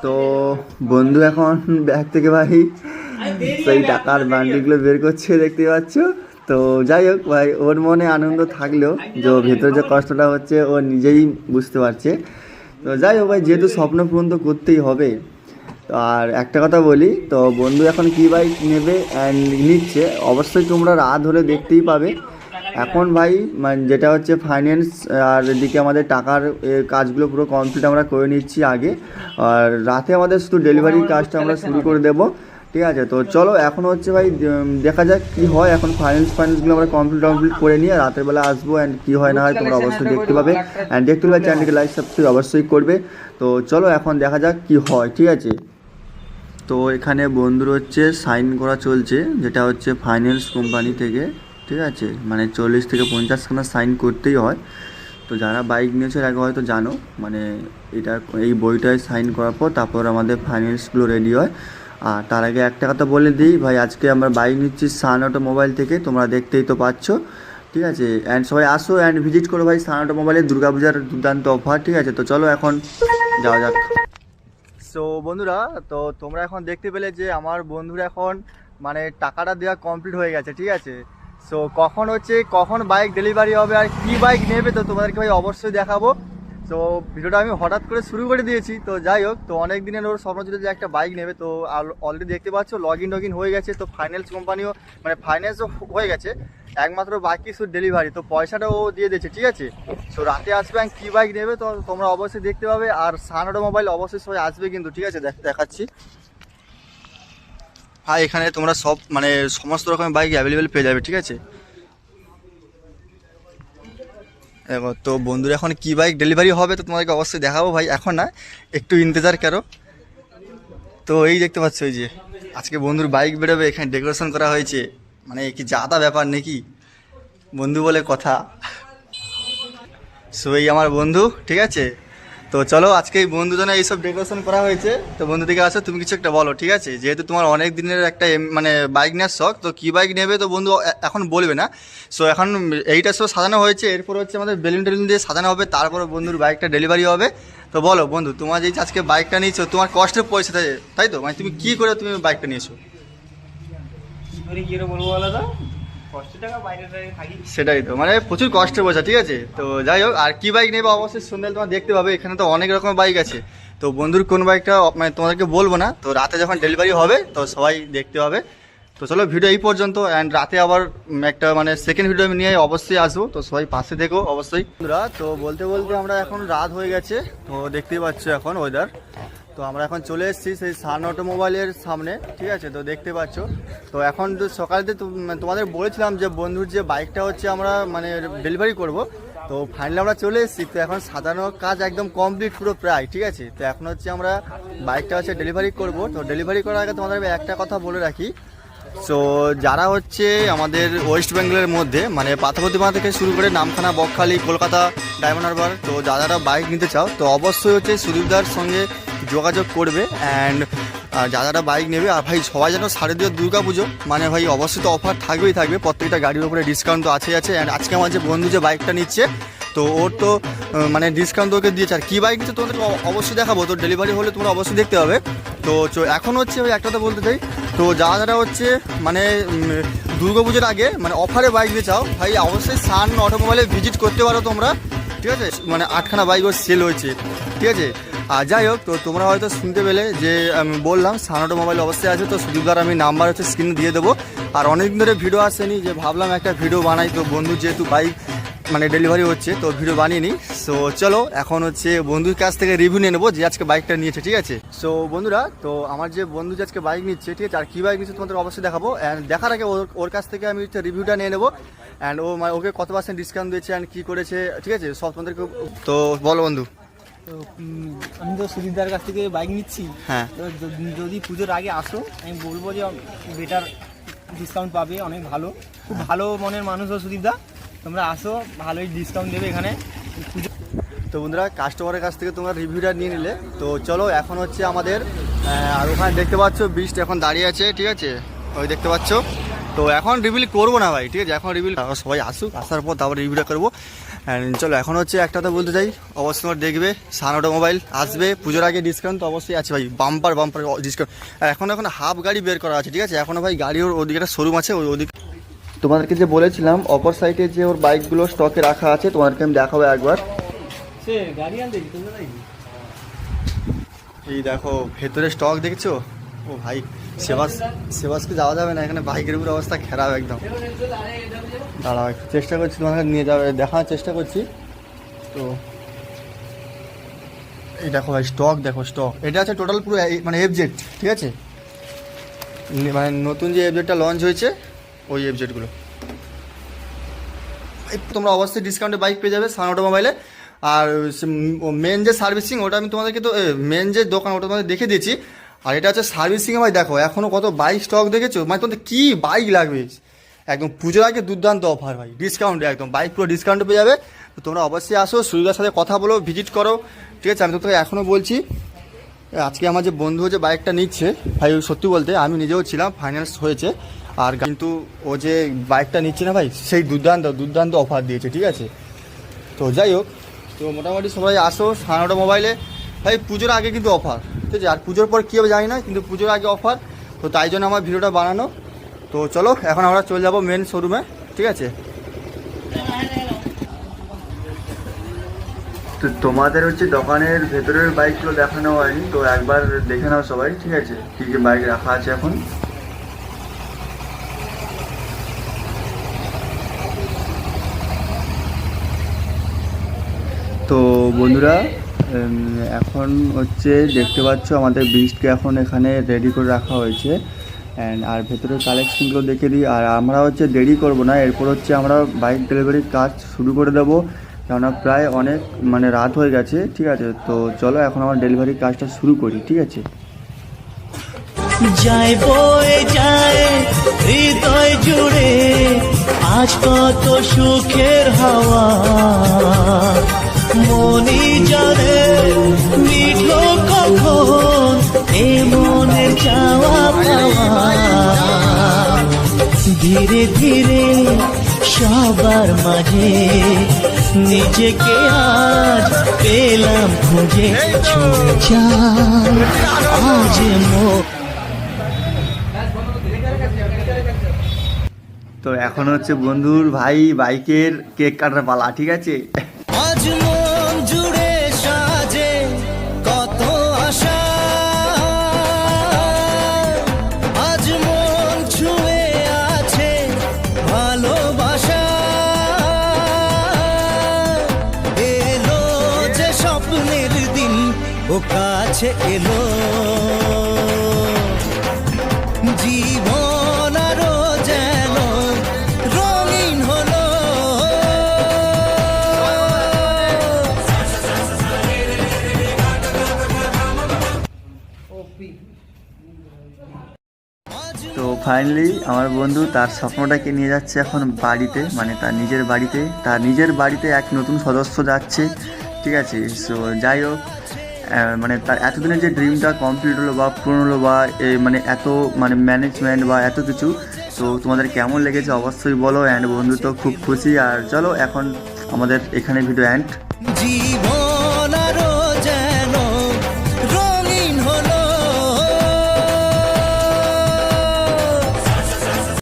তো বন্ধু এখন ব্যাগ থেকে ভাই সেই টাকার বান্ডিলগুলো বের করছে দেখতে পাচ্ছ। তো যাই হোক ভাই, ওর মনে আনন্দ থাকলেও যে ভেতরে যে কষ্টটা হচ্ছে ও নিজেই বুঝতে পারছে। তো যাই হোক ভাই, যেহেতু স্বপ্ন পূরণ তো করতেই হবে। তো আর একটা কথা বলি, তো বন্ধু এখন কী বাইক নেবে অ্যান্ড নিচ্ছে অবশ্যই তোমরা রাত ধরে দেখতেই পাবে। এখন ভাই মানে যেটা হচ্ছে ফাইন্যান্স আর এদিকে আমাদের টাকার কাজগুলো পুরো কমপ্লিট আমরা করে নিচ্ছি আগে, আর রাতে আমাদের শুধু ডেলিভারির কাজটা আমরা শুরু করে দেবো। ঠিক আছে, তো চলো এখন হচ্ছে ভাই দেখা যাক কী হয়। এখন ফাইন্যান্সগুলো আমরা কমপ্লিট করে নিয়ে রাতের বেলা আসবো, অ্যান্ড কী হয় না হয় তোমরা অবশ্যই দেখতে পাবে। অ্যান্ড দেখতে পাবে চ্যানেলকে লাইক সাবস্ক্রাইব অবশ্যই করবে। তো চলো এখন দেখা যাক কী হয়। ঠিক আছে, তো এখানে বন্ধুর হচ্ছে সাইন করা চলছে, যেটা হচ্ছে ফাইন্যান্স কোম্পানি থেকে। ঠিক আছে, মানে 40 থেকে 50খানা সাইন করতেই হয়। তো যারা বাইক নিয়েছে আগে হয়তো জানো, মানে এটা এই বইটায় সাইন করার পর তারপর আমাদের ফাইন্যান্সগুলো রেডি হয়। আর তার আগে একটা কথা বলে দিই ভাই, আজকে আমরা বাইক নিচ্ছি সান অটোমোবাইল থেকে, তোমরা দেখতেই তো পাচ্ছ। ঠিক আছে, অ্যান্ড সবাই আসো অ্যান্ড ভিজিট করো ভাই সান অটোমোবাইলের দুর্গাপূজার দুর্দান্ত অফার। ঠিক আছে, তো চলো এখন যাওয়া যাক। সো বন্ধুরা, তো তোমরা এখন দেখতে পেলে যে আমার বন্ধুরা এখন মানে টাকাটা দেওয়া কমপ্লিট হয়ে গেছে। ঠিক আছে, সো কখন বাইক ডেলিভারি হবে আর কি বাইক নেবে তো তোমাদেরকে ভাই অবশ্যই দেখাবো। তো ভিডিওটা আমি হঠাৎ করে শুরু করে দিয়েছি। তো যাই হোক, তো অনেক দিনের ওর স্বপ্ন ছিল যে একটা বাইক নেবে। তো অলরেডি দেখতে পাচ্ছ লগ ইন হয়ে গেছে। তো ফাইন্যান্স কোম্পানিও মানে ফাইন্যান্সও হয়ে গেছে, একমাত্র বাকি শুধু ডেলিভারি। তো পয়সাটা ও দিয়ে দিয়েছে। ঠিক আছে, সো রাতে আসবে আর কী বাইক নেবে তো তোমরা অবশ্যই দেখতে পাবে। আর সান অটোমোবাইল অবশ্যই সবাই আসবে কিন্তু। ঠিক আছে, দেখাচ্ছি হ্যাঁ, এখানে তোমরা সব মানে সমস্ত রকমের বাইক অ্যাভেলেবেল পেয়ে যাবে। ঠিক আছে, দেখো তো বন্ধুরা এখন কী বাইক ডেলিভারি হবে তো তোমাদেরকে অবশ্যই দেখাবো ভাই, এখন না, একটু ইন্তজার করো। তো এই দেখতে পাচ্ছ এই যে আজকে বন্ধুর বাইক বেরোবে, এখানে ডেকোরেশন করা হয়েছে, মানে কি জাদা ব্যাপার নাকি, বন্ধু বলে কথা। সো এই আমার বন্ধু। ঠিক আছে, তো চলো আজকে এই বন্ধু জন্য এইসব ডেকোরেশন করা হয়েছে। তো বন্ধু দিকে আসো, তুমি কিছু একটা বলো। ঠিক আছে, যেহেতু তোমার অনেক দিনের একটা মানে বাইক নেওয়ার শখ, তো কী বাইক নেবে তো বন্ধু এখন বলবে না। সো এখন এইটা সব সাজানো হয়েছে, এরপর হচ্ছে আমাদের বেলুন টেলুন দিয়ে সাজানো হবে, তারপরে বন্ধুর বাইকটা ডেলিভারি হবে। তো বলো বন্ধু, তোমার যে আজকে বাইকটা নিয়েছো তোমার কষ্টের পয়সা, তাই তো, মানে তুমি কী করে তুমি বাইকটা নিয়েছো? সেটাই তো, মানে প্রচুর কষ্টের বোঝা। ঠিক আছে, তো যাই হোক, আর কি বাইক নেবে অবশ্যই সন্ধ্যা তোমার দেখতে পাবে। এখানে তো অনেক রকমের বাইক আছে। তো বন্ধুর কোন বাইকটা মানে তোমাদেরকে বলবো না, তো রাতে যখন ডেলিভারি হবে তো সবাই দেখতে পাবে। তো চলো ভিডিও এই পর্যন্ত, অ্যান্ড রাতে আবার একটা মানে সেকেন্ড ভিডিও আমি নিয়ে অবশ্যই আসবো, তো সবাই পাশে দেখো অবশ্যই। বন্ধুরা, তো বলতে বলতে আমরা এখন রাত হয়ে গেছে, তো দেখতেই পাচ্ছ এখন ওয়েদার। তো আমরা এখন চলে এসেছি সেই সান অটোমোবাইলের সামনে। ঠিক আছে, তো দেখতে পাচ্ছ। তো এখন তো সকালেতে তোমাদের বলেছিলাম যে বন্ধুর যে বাইকটা হচ্ছে আমরা মানে ডেলিভারি করব। তো ফাইনালি আমরা চলে এসেছি। তো এখন সাজানোর কাজ একদম কমপ্লিট পুরো প্রায়। ঠিক আছে, তো এখন হচ্ছে আমরা বাইকটা হচ্ছে ডেলিভারি করব। তো ডেলিভারি করার আগে তোমাদের একটা কথা বলে রাখি। সো যারা হচ্ছে আমাদের ওয়েস্ট বেঙ্গলের মধ্যে মানে পাথরপ্রতিমা থেকে শুরু করে নামখানা, বকখালি, কলকাতা, ডায়মন্ড হারবার, তো যারা বাইক নিতে চাও তো অবশ্যই হচ্ছে সুদীপদার সঙ্গে যোগাযোগ করবে। অ্যান্ড যারা বাইক নেবে, আর ভাই সবাই যেন শারদীয় দুর্গা পুজো মানে ভাই অবশ্যই তো অফার থাকবেই থাকবে, প্রত্যেকটা গাড়ির উপরে ডিসকাউন্ট তো আছে। অ্যান্ড আজকে আমার যে বন্ধু যে বাইকটা নিচ্ছে তো ওর তো মানে ডিসকাউন্ট ওকে দিয়েছে। আর কী বাইক নিচ্ছে তোমাদেরকে অবশ্যই দেখাবো, তো ডেলিভারি হলে তোমরা অবশ্যই দেখতে পাবে। তো এখন হচ্ছে ওই একটা কথা বলতে চাই, তো যারা হচ্ছে মানে দুর্গাপুজোর আগে মানে অফারে বাইক নিয়ে চাও ভাই অবশ্যই সান অটোমোবাইলে ভিজিট করতে পারো তোমরা। ঠিক আছে, মানে 8খানা বাইক ওর সেল হয়েছে। ঠিক আছে, আর যাই হোক, তো তোমরা হয়তো শুনতে পেলে যে আমি বললাম সান অটোমোবাইল অবশ্যই আছে। তো সুদীপদার আমি নাম্বার হচ্ছে স্ক্রিনে দিয়ে দেবো। আর অনেকদিন ধরে ভিডিও আসেনি, যে ভাবলাম একটা ভিডিও বানাই। তো বন্ধু যেহেতু বাইক মানে ডেলিভারি হচ্ছে তো ভিডিও বানিয়ে নিই। সো চলো এখন হচ্ছে বন্ধুর কাছ থেকে রিভিউ নিয়ে নেবো যে আজকে বাইকটা নিয়েছে। ঠিক আছে, সো বন্ধুরা, তো আমার যে বন্ধু যে আজকে বাইক নিচ্ছে, ঠিক আছে, আর কী বাইক নিচ্ছে তোমাদের অবশ্যই দেখাবো। অ্যান্ড দেখার আগে ওর কাছ থেকে আমি হচ্ছে রিভিউটা নিয়ে নেবো। অ্যান্ড ও মানে ওকে কত % ডিসকাউন্ট দিয়েছে অ্যান্ড কী করেছে। ঠিক আছে, সব তোমাদেরকে। তো বলো বন্ধু। তো আমি তো সুদীপদার কাছ থেকে বাইক নিচ্ছি। হ্যাঁ, যদি পুজোর আগে আসো আমি বলবো যে বেটার ডিসকাউন্ট পাবে, অনেক ভালো, খুব ভালো মনের মানুষও সুদীপদা। তোমরা আসো, ভালোই ডিসকাউন্ট দেবে এখানে পুজো। তো বন্ধুরা, কাস্টমারের কাছ থেকে তোমরা রিভিউটা নিয়ে নিলে। তো চলো এখন হচ্ছে আমাদের আর ওখানে দেখতে পাচ্ছ বৃষ্টি এখন দাঁড়িয়ে আছে। ঠিক আছে, ওই দেখতে পাচ্ছ। তো তো এখন রিভিল করবো না ভাই, ঠিক আছে? এখন রিভিল সবাই আসুক, আসার পর তারপর রিভিউটা করবো। চলো এখন হচ্ছে একটা কথা বলতে চাই, অবশ্যই তোমার দেখবে সান অটোমোবাইল আসবে পুজোর আগে, ডিসকাউন্ট তো অবশ্যই আছে ভাই, বাম্পার বাম্পার ডিসকাউন্ট। আর এখন হাফ গাড়ি বের করা আছে, ঠিক আছে? এখনও ভাই গাড়ি ওর ওদিকে একটা শোরুম আছে, ওদিকে তোমাদেরকে যে বলেছিলাম অপর সাইডে যে ওর বাইকগুলো স্টকে রাখা আছে, তোমাদেরকে আমি দেখাবো একবার। এই দেখো ভেতরে স্টক দেখছো? ও ভাই সেবাসকে যাওয়া যাবে না, এখানে বাইকের উপর অবস্থা খারাপ একদম। দাঁড়াও একটু চেষ্টা করছি তোমাকে নিয়ে যাবে, দেখার চেষ্টা করছি। তো এই দেখো ভাই স্টক, দেখো স্টক, এটা আছে টোটাল পুরো মানে এফজেড, ঠিক আছে? মানে নতুন যে এফজেডটা লঞ্চ হয়েছে ওই এফজেডগুলো। তোমরা অবশ্যই ডিসকাউন্টে বাইক পেয়ে যাবে সান অটোমোবাইলে। আর মেন যে সার্ভিসিং ওটা আমি তোমাদেরকে তো মেন যে দোকান ওটা তোমাদের দেখে দিয়েছি। আর এটা হচ্ছে সার্ভিসিংয়ে ভাই দেখো এখনও কত বাইক স্টক দেখেছো, মানে তোমাদের কী বাইক লাগবে একদম পুজোর আগে দুর্দান্ত অফার ভাই, ডিসকাউন্টে একদম বাইক পুরো ডিসকাউন্টে পেয়ে যাবে। তো তোমরা অবশ্যই আসো, সুবিধার সাথে কথা বলো, ভিজিট করো, ঠিক আছে? আমি তো তোকে এখনও বলছি, আজকে আমার যে বন্ধু যে বাইকটা নিচ্ছে ভাই, সত্যি বলতে আমি নিজেও ছিলাম, ফাইন্যান্স হয়েছে, আর কিন্তু ও যে বাইকটা নিচ্ছে না ভাই, সেই দুর্দান্ত অফার দিয়েছে, ঠিক আছে? তো যাই হোক, তো মোটামুটি সবাই আসো সান অটোমোবাইলে ভাই, পুজোর আগে কিন্তু অফার, ঠিক আছে? আর পুজোর পর কী হবে জানি না, কিন্তু পুজোর আগে অফার, তো তাই জন্য আমার ভিডিওটা বানানো। তো চলো এখন আমরা চলে যাবো মেন শোরুমে, ঠিক আছে? তো তোমাদের হচ্ছে দোকানের ভেতরের বাইকগুলো দেখানো হয়নি, তো একবার দেখে নাও সবাই, ঠিক আছে? কী কী বাইক রাখা আছে এখন। তো বন্ধুরা এখন হচ্ছে দেখতে পাচ্ছ আমাদের বিস্টকে এখন এখানে রেডি করে রাখা হয়েছে। আর ভেতরের কালেকশনগুলো দেখে দিই। আর আমরা হচ্ছে দেরি করব না, এরপর হচ্ছে আমরা বাইক ডেলিভারির কাজ শুরু করে দেবো, কেননা প্রায় অনেক মানে রাত হয়ে গেছে, ঠিক আছে? তো চলো এখন আমরা ডেলিভারির কাজটা শুরু করি, ঠিক আছে? যায় বয়ে যায় হৃদয় জুড়ে আজ কত সুখের হাওয়া, মনি জানে মিঠো কখন এ মনের চাওয়া পাওয়া, ধীরে ধীরে সবার মাঝে নিজেকে আজ পেলাম খুঁজে, ছুঁয়ে যায় আজ তো এখন হচ্ছে বন্ধুর ভাই বাইকের কেক কাটার পালা, ঠিক আছে? আজ মন জুড়ে সাজে কত আশা, আজ মন ছুঁয়ে আছে ভালোবাসা, এলো যে স্বপ্নের দিন ও কাছে এলো, জীবন আরো যেন রঙিন হলো। তো ফাইনালি আমার বন্ধু তার স্বপ্নটাকে নিয়ে যাচ্ছে এখন বাড়িতে, মানে তার নিজের বাড়িতে এক নতুন সদস্য যাচ্ছে, ঠিক আছে? সো যাই হোক, মানে তার এতদিনের যে ড্রিমটা কমপ্লিট হলো বা পূরণ হলো, বা মানে এত মানে ম্যানেজমেন্ট বা এত কিছু, তো তোমাদের কেমন লেগেছে অবশ্যই বলো। অ্যান্ড বন্ধু তো খুব খুশি। আর চলো এখন আমাদের এখানে ভিডিও এন্ড। জীবন